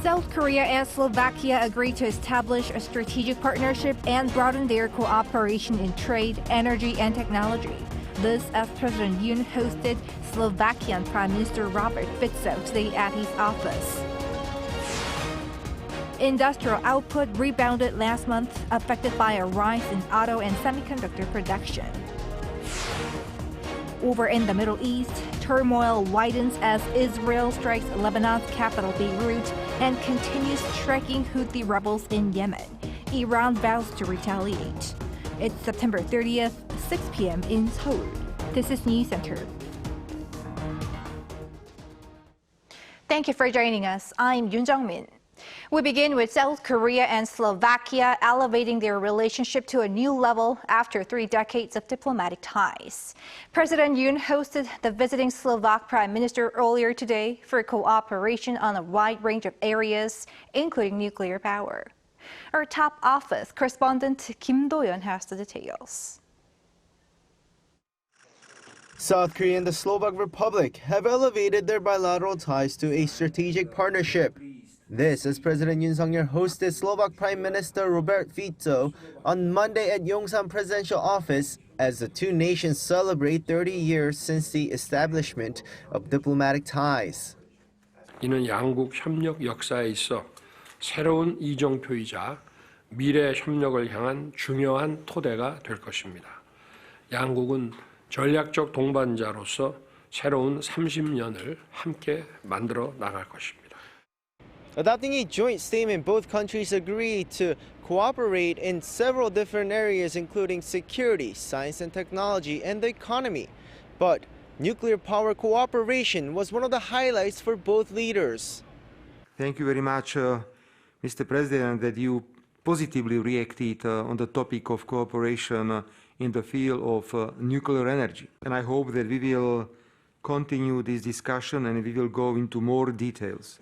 South Korea and Slovakia agreed to establish a strategic partnership and broaden their cooperation in trade, energy, and technology. This as President Yoon hosted Slovakian Prime Minister Robert Fico today at his office. Industrial output rebounded last month, affected by a rise in auto and semiconductor production. Over in the Middle East, turmoil widens as Israel strikes Lebanon's capital Beirut and continues striking Houthi rebels in Yemen. Iran vows to retaliate. It's September 30th, 6 p.m. in Seoul. This is Newscenter. Thank you for joining us. I'm Yoon-Xi. We begin with South Korea and Slovakia elevating their relationship to a new level after 3 decades of diplomatic ties. President Yoon hosted the visiting Slovak Prime Minister earlier today for cooperation on a wide range of areas, including nuclear power. Our top office correspondent Kim Do-yeon has the details. South Korea and the Slovak Republic have elevated their bilateral ties to a strategic partnership. This as President Yoon hosted Slovak Prime Minister Robert Fico on Monday at Yongsan Presidential Office as the two nations celebrate 30 years since the establishment of diplomatic ties. 이는 양국 협력 역사에 있어 새로운 이정표이자 미래 협력을 향한 중요한 토대가 될 것입니다. 양국은 전략적 동반자로서 새로운 30년을 함께 만들어 나갈 것입니다. Adopting a joint statement, both countries agreed to cooperate in several different areas, including security, science and technology, and the economy. But nuclear power cooperation was one of the highlights for both leaders. Thank you very much, Mr. President, that you positively reacted on the topic of cooperation in the field of nuclear energy. And I hope that we will continue this discussion and we will go into more details.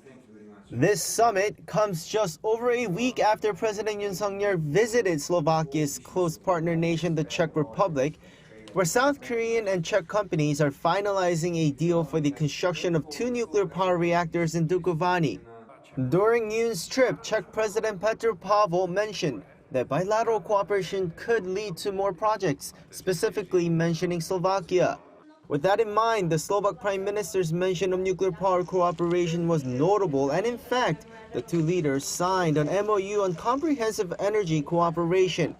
This summit comes just over a week after President Yoon visited Slovakia's close partner nation, the Czech Republic, where South Korean and Czech companies are finalizing a deal for the construction of 2 nuclear power reactors in Dukovany. During Yoon's trip, Czech President Petr Pavel mentioned that bilateral cooperation could lead to more projects, specifically mentioning Slovakia. With that in mind, the Slovak Prime Minister's mention of nuclear power cooperation was notable, and in fact, the two leaders signed an MOU on comprehensive energy cooperation.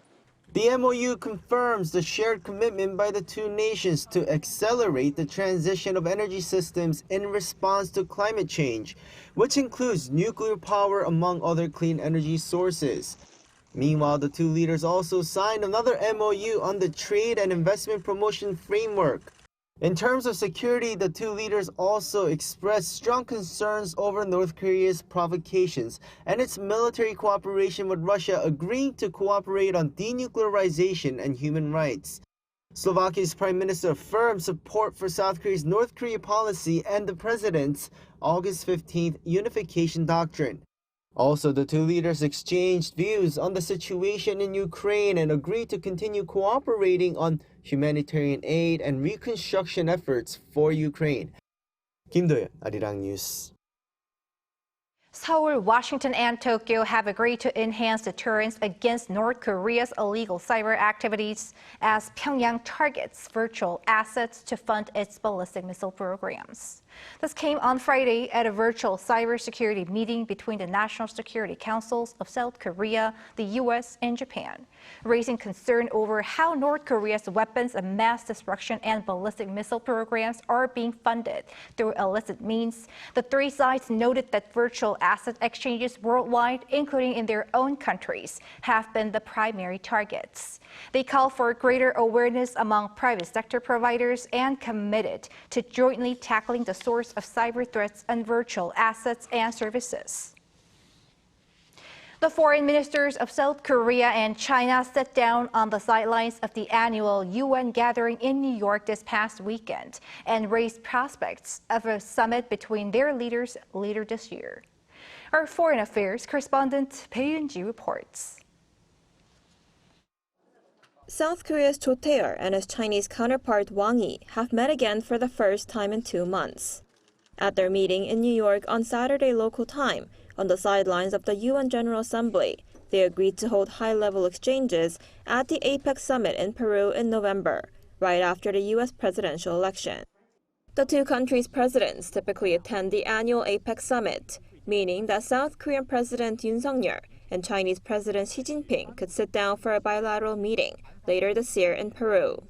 The MOU confirms the shared commitment by the two nations to accelerate the transition of energy systems in response to climate change, which includes nuclear power among other clean energy sources. Meanwhile, the two leaders also signed another MOU on the trade and investment promotion framework. In terms of security, the two leaders also expressed strong concerns over North Korea's provocations and its military cooperation with Russia, agreeing to cooperate on denuclearization and human rights. Slovakia's Prime Minister affirmed support for South Korea's North Korea policy and the President's August 15th unification doctrine. Also, the two leaders exchanged views on the situation in Ukraine and agreed to continue cooperating on humanitarian aid and reconstruction efforts for Ukraine. Kim Do-yeon, Arirang News. Seoul, Washington, and Tokyo have agreed to enhance deterrence against North Korea's illegal cyber activities as Pyongyang targets virtual assets to fund its ballistic missile programs. This came on Friday at a virtual cybersecurity meeting between the National Security Councils of South Korea, the U.S., and Japan, raising concern over how North Korea's weapons of mass destruction and ballistic missile programs are being funded through illicit means. The three sides noted that virtual asset exchanges worldwide, including in their own countries, have been the primary targets. They call for greater awareness among private sector providers and committed to jointly tackling the source of cyber threats and virtual assets and services. The foreign ministers of South Korea and China sat down on the sidelines of the annual UN gathering in New York this past weekend and raised prospects of a summit between their leaders later this year. Our foreign affairs correspondent Bae Eun-ji reports. South Korea's Cho Tae-yeol and his Chinese counterpart Wang Yi have met again for the first time in 2 months. At their meeting in New York on Saturday local time, on the sidelines of the UN General Assembly, they agreed to hold high-level exchanges at the APEC summit in Peru in November, right after the U.S. presidential election. The two countries' presidents typically attend the annual APEC summit, meaning that South Korean President Yoon-Xi and Chinese President Xi Jinping could sit down for a bilateral meeting later this year in Peru.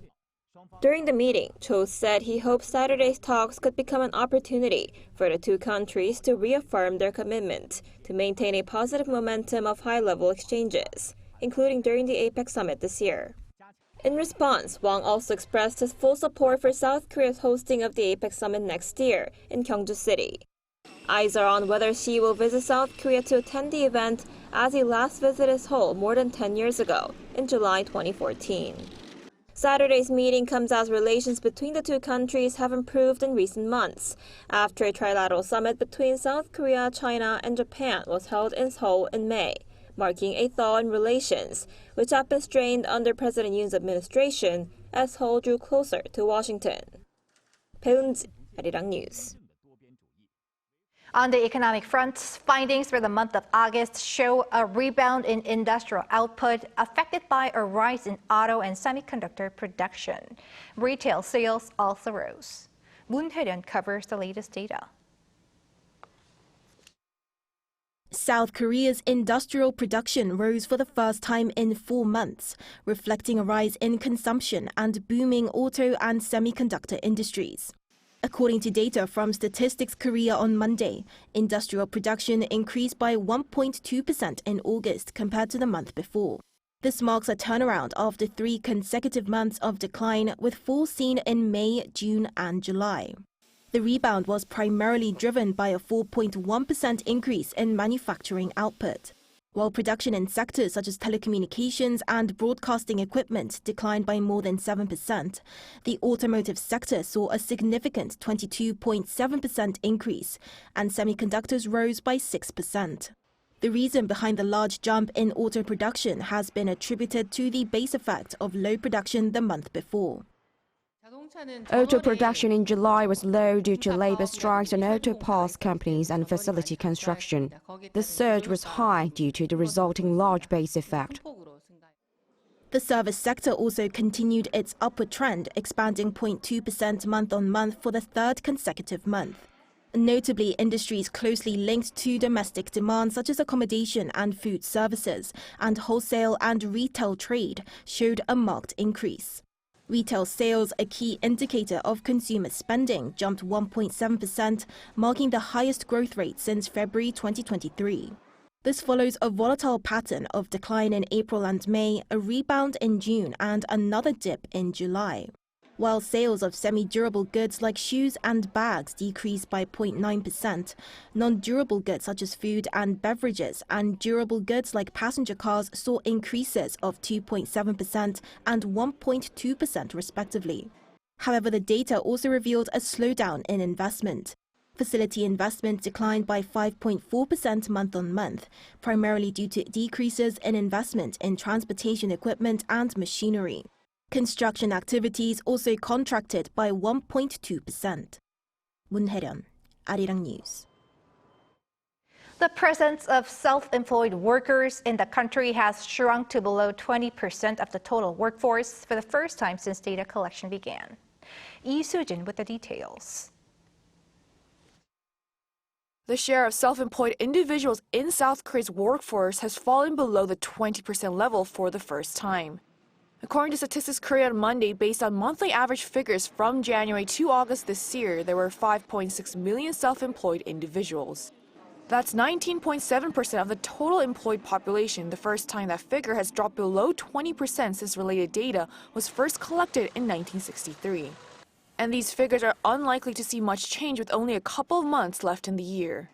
During the meeting, Cho said he hopes Saturday's talks could become an opportunity for the two countries to reaffirm their commitment to maintain a positive momentum of high-level exchanges, including during the APEC summit this year. In response, Wang also expressed his full support for South Korea's hosting of the APEC summit next year in Gyeongju City. Eyes are on whether Xi will visit South Korea to attend the event, as he last visited Seoul more than 10 years ago, in July 2014. Saturday's meeting comes as relations between the two countries have improved in recent months, after a trilateral summit between South Korea, China, and Japan was held in Seoul in May, marking a thaw in relations, which have been strained under President Yoon's administration as Seoul drew closer to Washington. Peunji, Arirang News. On the economic front, findings for the month of August show a rebound in industrial output affected by a rise in auto and semiconductor production. Retail sales also rose. Moon Hae-ryun covers the latest data. South Korea's industrial production rose for the first time in 4 months, reflecting a rise in consumption and booming auto and semiconductor industries. According to data from Statistics Korea on Monday, industrial production increased by 1.2% in August compared to the month before. This marks a turnaround after 3 consecutive months of decline, with falls seen in May, June, and July. The rebound was primarily driven by a 4.1% increase in manufacturing output, while production in sectors such as telecommunications and broadcasting equipment declined by more than 7%. The automotive sector saw a significant 22.7% increase, and semiconductors rose by 6%. The reason behind the large jump in auto production has been attributed to the base effect of low production the month before. Auto production in July was low due to labor strikes on auto parts companies and facility construction. The surge was high due to the resulting large base effect. The service sector also continued its upward trend, expanding 0.2% month-on-month for the 3rd consecutive month. Notably, industries closely linked to domestic demand such as accommodation and food services and wholesale and retail trade showed a marked increase. Retail sales, a key indicator of consumer spending, jumped 1.7%, marking the highest growth rate since February 2023. This follows a volatile pattern of decline in April and May, a rebound in June, and another dip in July. While sales of semi-durable goods like shoes and bags decreased by 0.9%, non-durable goods such as food and beverages and durable goods like passenger cars saw increases of 2.7% and 1.2% respectively. However, the data also revealed a slowdown in investment. Facility investment declined by 5.4% month-on-month, primarily due to decreases in investment in transportation equipment and machinery. Construction activities also contracted by 1.2%. Moon Hae-ryun, Arirang News. The presence of self-employed workers in the country has shrunk to below 20% of the total workforce for the first time since data collection began. Lee Soo-jin with the details. The share of self-employed individuals in South Korea's workforce has fallen below the 20% level for the first time. According to Statistics Korea on Monday, based on monthly average figures from January to August this year, there were 5.6 million self-employed individuals. That's 19.7% of the total employed population, the first time that figure has dropped below 20% since related data was first collected in 1963. And these figures are unlikely to see much change with only a couple of months left in the year.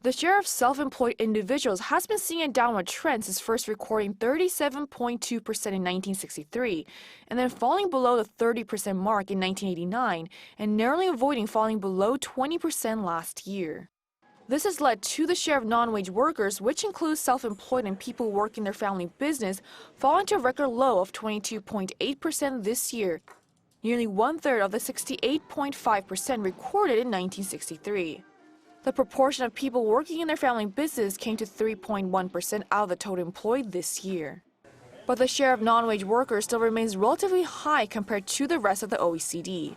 The share of self-employed individuals has been seeing a downward trend since first recording 37.2% in 1963, and then falling below the 30% mark in 1989, and narrowly avoiding falling below 20% last year. This has led to the share of non-wage workers, which includes self-employed and people working their family business, falling to a record low of 22.8% this year. nearly one-third of the 68.5% recorded in 1963. The proportion of people working in their family business came to 3.1% out of the total employed this year. But the share of non-wage workers still remains relatively high compared to the rest of the OECD.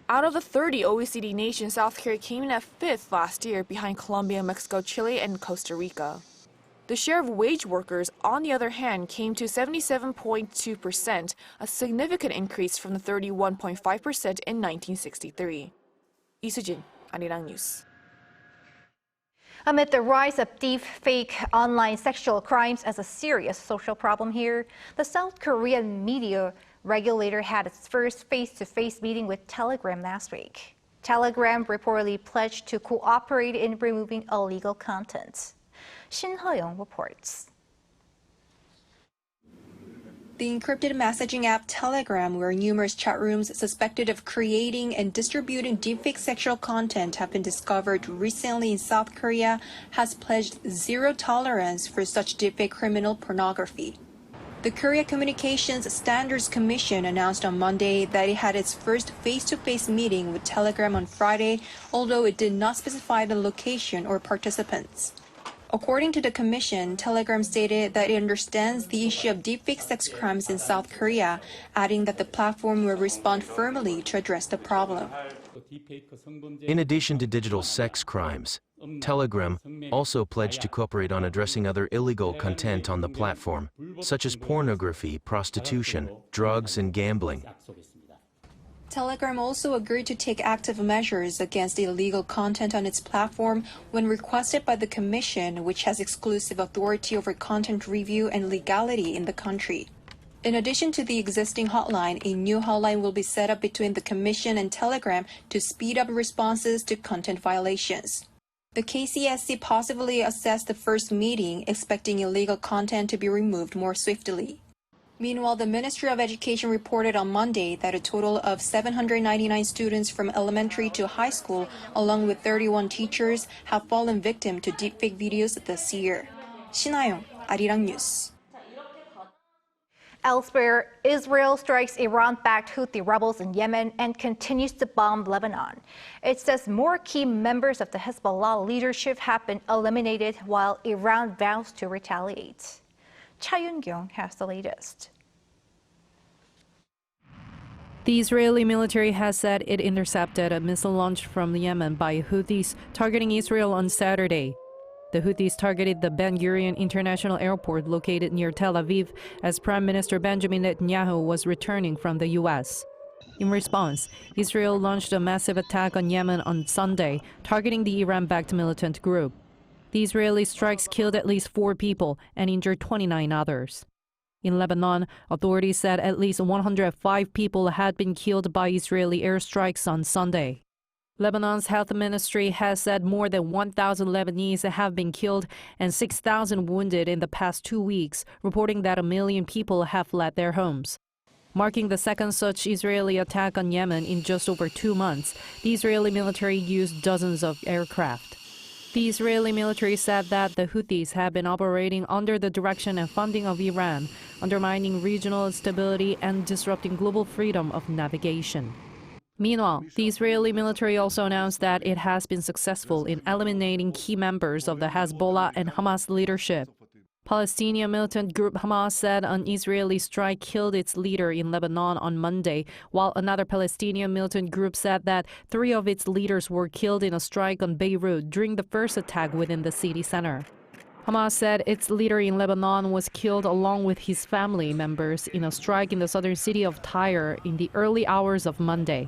Out of the 30 OECD nations, South Korea came in at 5th last year, behind Colombia, Mexico, Chile, and Costa Rica. The share of wage workers, on the other hand, came to 77.2%, a significant increase from the 31.5% in 1963. 이수진, Arirang News. Amid the rise of deep fake online sexual crimes as a serious social problem here, the South Korean media regulator had its first face-to-face meeting with Telegram last week. Telegram reportedly pledged to cooperate in removing illegal content. Shin Hyeong reports. The encrypted messaging app Telegram, where numerous chat rooms suspected of creating and distributing deepfake sexual content have been discovered recently in South Korea, has pledged zero tolerance for such deepfake criminal pornography. The Korea Communications Standards Commission announced on Monday that it had its first face-to-face meeting with Telegram on Friday, although it did not specify the location or participants. According to the commission, Telegram stated that it understands the issue of deepfake sex crimes in South Korea, adding that the platform will respond firmly to address the problem. In addition to digital sex crimes, Telegram also pledged to cooperate on addressing other illegal content on the platform, such as pornography, prostitution, drugs, and gambling. Telegram also agreed to take active measures against illegal content on its platform when requested by the Commission, which has exclusive authority over content review and legality in the country. In addition to the existing hotline, a new hotline will be set up between the Commission and Telegram to speed up responses to content violations. The KCSC possibly assessed the first meeting, expecting illegal content to be removed more swiftly. Meanwhile, the Ministry of Education reported on Monday that a total of 799 students from elementary to high school, along with 31 teachers, have fallen victim to deepfake videos this year. 신하영, Arirang News. Elsewhere, Israel strikes Iran-backed Houthi rebels in Yemen and continues to bomb Lebanon. It says more key members of the Hezbollah leadership have been eliminated while Iran vows to retaliate. Cha Yun-kyung has the latest. The Israeli military has said it intercepted a missile launched from Yemen by Houthis targeting Israel on Saturday. The Houthis targeted the Ben Gurion International Airport located near Tel Aviv as Prime Minister Benjamin Netanyahu was returning from the U.S. In response, Israel launched a massive attack on Yemen on Sunday, targeting the Iran-backed militant group. The Israeli strikes killed at least 4 people and injured 29 others. In Lebanon, authorities said at least 105 people had been killed by Israeli airstrikes on Sunday. Lebanon's health ministry has said more than 1,000 Lebanese have been killed and 6,000 wounded in the past 2 weeks, reporting that 1 million people have fled their homes. Marking the second such Israeli attack on Yemen in just over 2 months, the Israeli military used dozens of aircraft. The Israeli military said that the Houthis have been operating under the direction and funding of Iran, undermining regional stability and disrupting global freedom of navigation. Meanwhile, the Israeli military also announced that it has been successful in eliminating key members of the Hezbollah and Hamas leadership. Palestinian militant group Hamas said an Israeli strike killed its leader in Lebanon on Monday, while another Palestinian militant group said that 3 of its leaders were killed in a strike on Beirut during the first attack within the city center. Hamas said its leader in Lebanon was killed along with his family members in a strike in the southern city of Tyre in the early hours of Monday.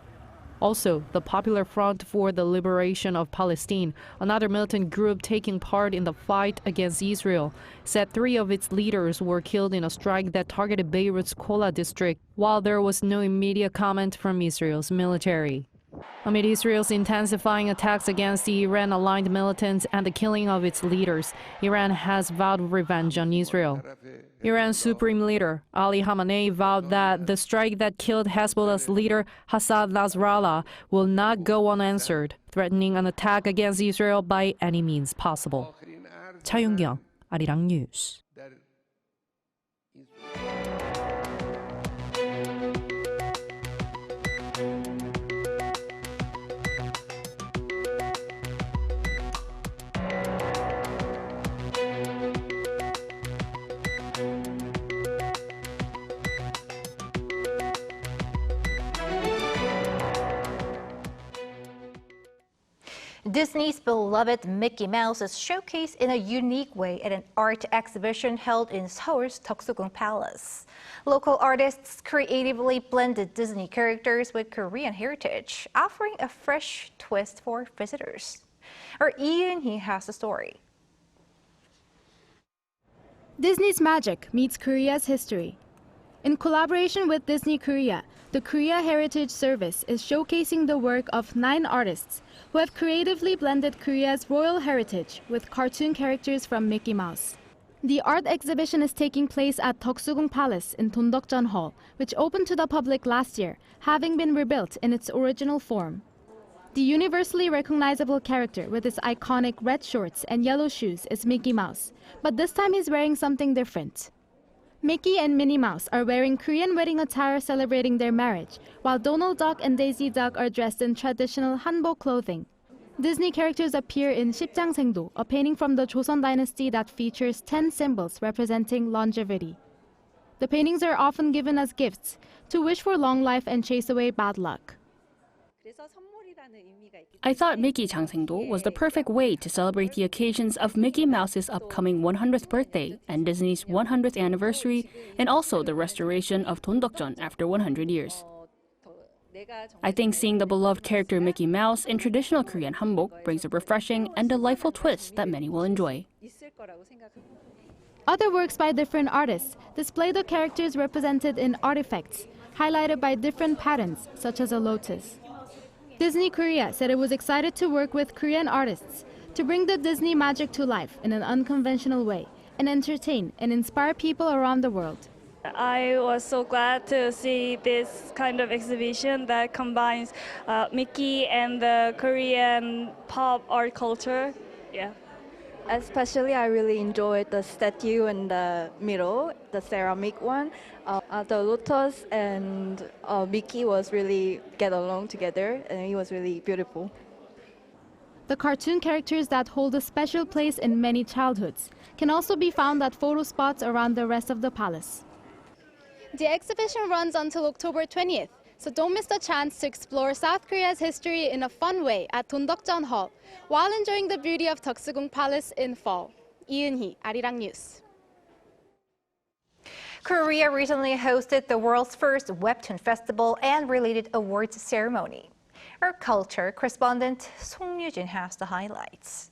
Also, the Popular Front for the Liberation of Palestine, another militant group taking part in the fight against Israel, said 3 of its leaders were killed in a strike that targeted Beirut's Kola district, while there was no immediate comment from Israel's military. Amid Israel's intensifying attacks against the Iran-aligned militants and the killing of its leaders, Iran has vowed revenge on Israel. Iran's supreme leader, Ali Khamenei, vowed that the strike that killed Hezbollah's leader, Hassan Nasrallah, will not go unanswered, threatening an attack against Israel by any means possible. Cha Yun-kyung, Arirang News. Disney's beloved Mickey Mouse is showcased in a unique way at an art exhibition held in Seoul's Deoksugung Palace. Local artists creatively blended Disney characters with Korean heritage, offering a fresh twist for visitors. Our Yoon-Xi has the story. Disney's magic meets Korea's history. In collaboration with Disney Korea, the Korea Heritage Service is showcasing the work of 9 artists who have creatively blended Korea's royal heritage with cartoon characters from Mickey Mouse. The art exhibition is taking place at Deoksugung Palace in Dondokjeon Hall, which opened to the public last year, having been rebuilt in its original form. The universally recognizable character with his iconic red shorts and yellow shoes is Mickey Mouse, but this time he's wearing something different. Mickey and Minnie Mouse are wearing Korean wedding attire celebrating their marriage, while Donald Duck and Daisy Duck are dressed in traditional hanbok clothing. Disney characters appear in 십장생도, a painting from the Joseon dynasty that features 10 symbols representing longevity. The paintings are often given as gifts to wish for long life and chase away bad luck. I thought Mickey 장생도 was the perfect way to celebrate the occasions of Mickey Mouse's upcoming 100th birthday and Disney's 100th anniversary, and also the restoration of Dondokjeon after 100 years. I think seeing the beloved character Mickey Mouse in traditional Korean hanbok brings a refreshing and delightful twist that many will enjoy. Other works by different artists display the characters represented in artifacts, highlighted by different patterns, such as a lotus. Disney Korea said it was excited to work with Korean artists to bring the Disney magic to life in an unconventional way and entertain and inspire people around the world. I was so glad to see this kind of exhibition that combines Mickey and the Korean pop art culture. Yeah. Especially, I really enjoyed the statue in the middle, the ceramic one. The lotus and Mickey was really get along together, and it was really beautiful. The cartoon characters that hold a special place in many childhoods can also be found at photo spots around the rest of the palace. The exhibition runs until October 20th, so don't miss the chance to explore South Korea's history in a fun way at Dondokjeon Hall while enjoying the beauty of Deoksugung Palace in fall. Yoon-Xi, Arirang News. Korea recently hosted the world's first Webtoon Festival and related awards ceremony. Our culture correspondent Song Yujin has the highlights.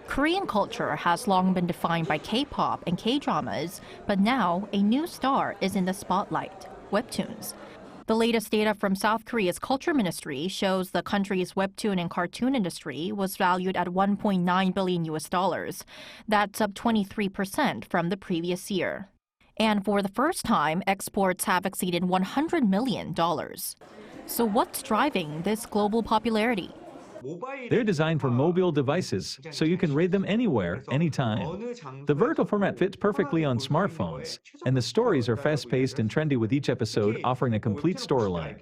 Korean culture has long been defined by K-pop and K-dramas, but now a new star is in the spotlight: Webtoons. The latest data from South Korea's Culture Ministry shows the country's webtoon and cartoon industry was valued at $1.9 billion. That's up 23% from the previous year. And for the first time, exports have exceeded $100 million. So what's driving this global popularity? They're designed for mobile devices, so you can read them anywhere, anytime. The vertical format fits perfectly on smartphones, and the stories are fast-paced and trendy with each episode offering a complete storyline.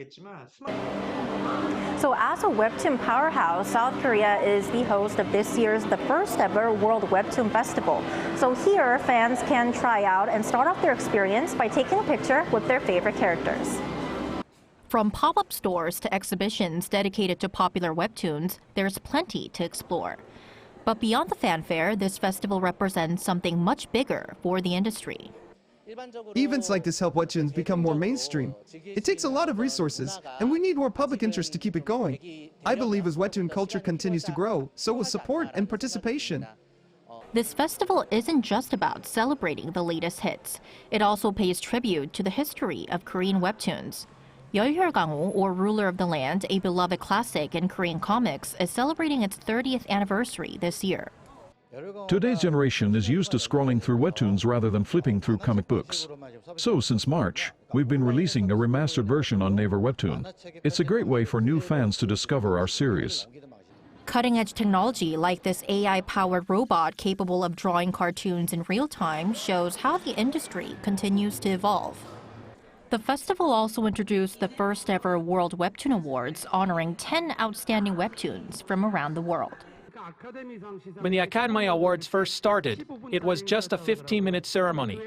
So as a Webtoon powerhouse, South Korea is the host of this year's the first ever World Webtoon Festival. So here, fans can try out and start off their experience by taking a picture with their favorite characters. From pop-up stores to exhibitions dedicated to popular webtoons, there's plenty to explore. But beyond the fanfare, this festival represents something much bigger for the industry. Events like this help webtoons become more mainstream. It takes a lot of resources, and we need more public interest to keep it going. I believe as webtoon culture continues to grow, so will support and participation. This festival isn't just about celebrating the latest hits. It also pays tribute to the history of Korean webtoons. Yeolhyolgangho, or Ruler of the Land, a beloved classic in Korean comics, is celebrating its 30th anniversary this year. Today's generation is used to scrolling through webtoons rather than flipping through comic books. So since March, we've been releasing a remastered version on Naver Webtoon. It's a great way for new fans to discover our series. Cutting-edge technology like this AI-powered robot capable of drawing cartoons in real time shows how the industry continues to evolve. The festival also introduced the first ever World Webtoon Awards, honoring 10 outstanding webtoons from around the world. When the Academy Awards first started, it was just a 15-minute ceremony.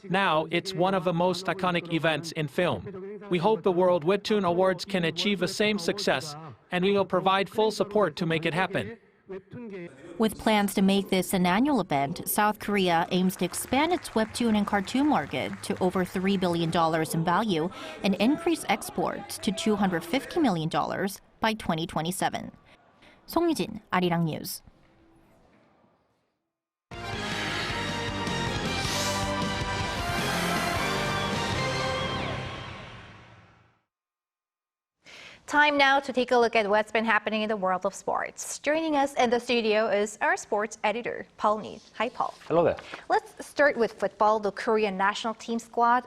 Now, it's one of the most iconic events in film. We hope the World Webtoon Awards can achieve the same success, and we will provide full support to make it happen. With plans to make this an annual event, South Korea aims to expand its webtoon and cartoon market to over $3 billion in value and increase exports to $250 million by 2027. 송유진, Arirang News. Time now to take a look at what's been happening in the world of sports. Joining us in the studio is our sports editor, Paul Need. Hi, Paul. Hello there. Let's start with football. The Korean national team squad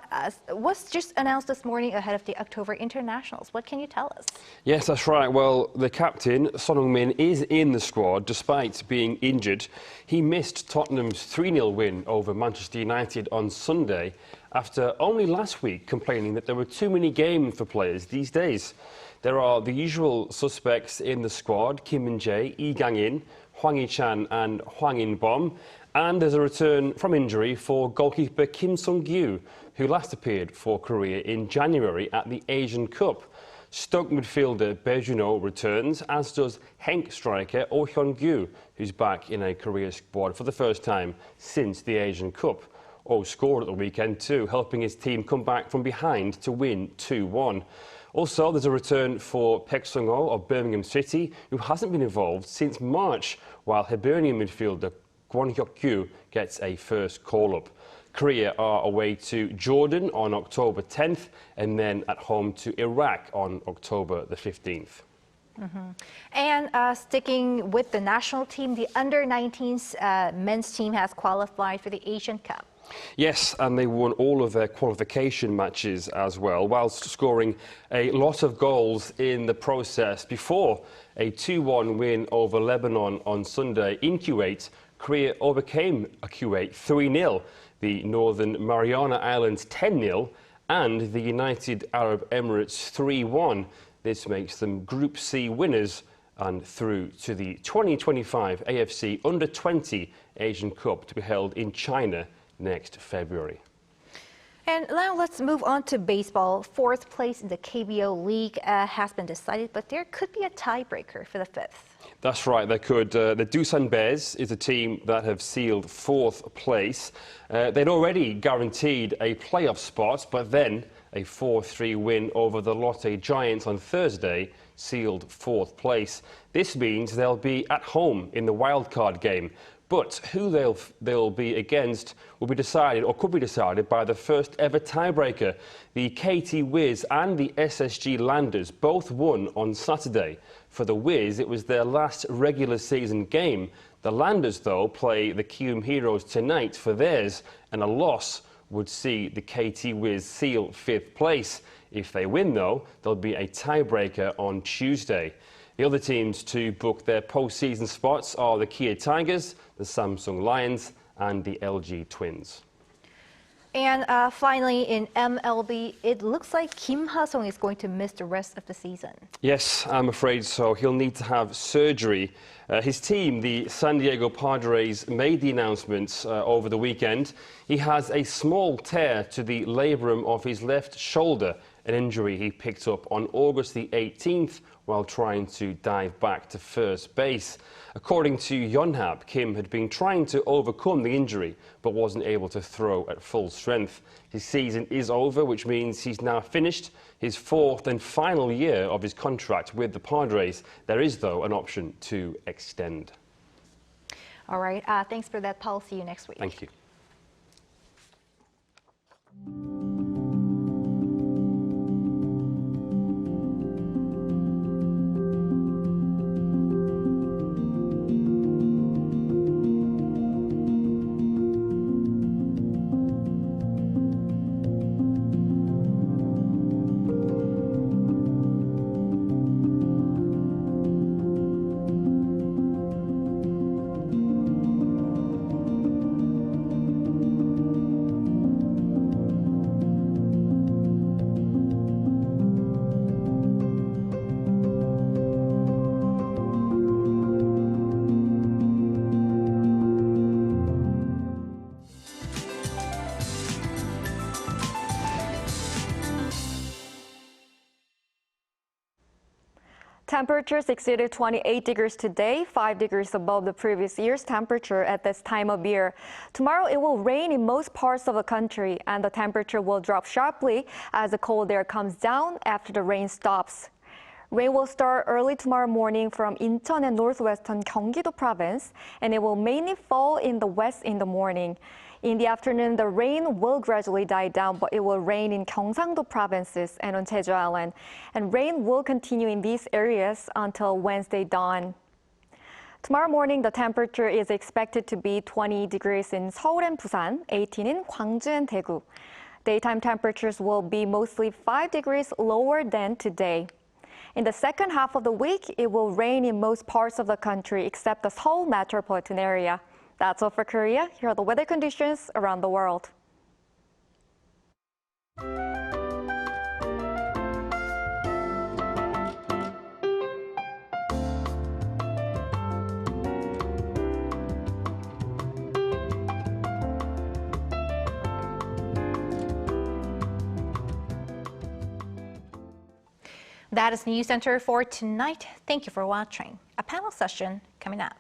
was just announced this morning ahead of the October internationals. What can you tell us? Yes, that's right. Well, the captain, Son Heung-min, is in the squad despite being injured. He missed Tottenham's 3-0 win over Manchester United on Sunday after only last week complaining that there were too many games for players these days. There are the usual suspects in the squad: Kim Min-jae, Lee Gang-in, Hwang Hee-chan and Hwang In-bom. And there's a return from injury for goalkeeper Kim Sung-gyu, who last appeared for Korea in January at the Asian Cup. Stoke midfielder Bae Jun-ho returns, as does Henk striker Oh Hyun-gyu, who's back in a Korea squad for the first time since the Asian Cup. Oh scored at the weekend too, helping his team come back from behind to win 2-1. Also, there's a return for Paek Sung-ho of Birmingham City, who hasn't been involved since March, while Hibernian midfielder Kwon Hyuk-kyu gets a first call-up. Korea are away to Jordan on October 10th and then at home to Iraq on October the 15th. And sticking with the national team, the under-19s men's team has qualified for the Asian Cup. Yes, and they won all of their qualification matches as well, whilst scoring a lot of goals in the process. Before a 2-1 win over Lebanon on Sunday in Kuwait, Korea overcame Kuwait 3-0, the Northern Mariana Islands 10-0, and the United Arab Emirates 3-1. This makes them Group C winners and through to the 2025 AFC Under-20 Asian Cup to be held in China next February. And now let's move on to baseball. Fourth place in the KBO League has been decided, but there could be a tiebreaker for the fifth. That's right, there could. The Doosan Bears is a team that have sealed fourth place. They'd already guaranteed a playoff spot, but then a 4-3 win over the Lotte Giants on Thursday sealed fourth place. This means they'll be at home in the wildcard game. But who they'll be against will be decided, or could be decided, by the first ever tiebreaker. The KT Wiz and the SSG Landers both won on Saturday. For the Wiz, it was their last regular season game. The Landers, though, play the Kium Heroes tonight for theirs, and a loss would see the KT Wiz seal fifth place. If they win, though, there'll be a tiebreaker on Tuesday. The other teams to book their postseason spots are the Kia Tigers, the Samsung Lions and the LG Twins. And finally, in MLB, it looks like Kim Ha-sung is going to miss the rest of the season. Yes, I'm afraid so. He'll need to have surgery. His team, the San Diego Padres, made the announcements over the weekend. He has a small tear to the labrum of his left shoulder, an injury he picked up on August the 18th while trying to dive back to first base. According to Yonhap, Kim had been trying to overcome the injury but wasn't able to throw at full strength. His season is over, which means he's now finished his fourth and final year of his contract with the Padres. There is, though, an option to extend. All right. Thanks for that, Paul. See you next week. Thank you. Temperatures exceeded 28 degrees today, 5 degrees above the previous year's temperature at this time of year. Tomorrow it will rain in most parts of the country, and the temperature will drop sharply as the cold air comes down after the rain stops. Rain will start early tomorrow morning from Incheon and northwestern Gyeonggi-do province, and it will mainly fall in the west in the morning. In the afternoon, the rain will gradually die down, but it will rain in Gyeongsang-do provinces and on Jeju Island. And rain will continue in these areas until Wednesday dawn. Tomorrow morning, the temperature is expected to be 20 degrees in Seoul and Busan, 18 in Gwangju and Daegu. Daytime temperatures will be mostly 5 degrees lower than today. In the second half of the week, it will rain in most parts of the country except the Seoul metropolitan area. That's all for Korea. Here are the weather conditions around the world. That is Newscenter for tonight. Thank you for watching. A panel session coming up.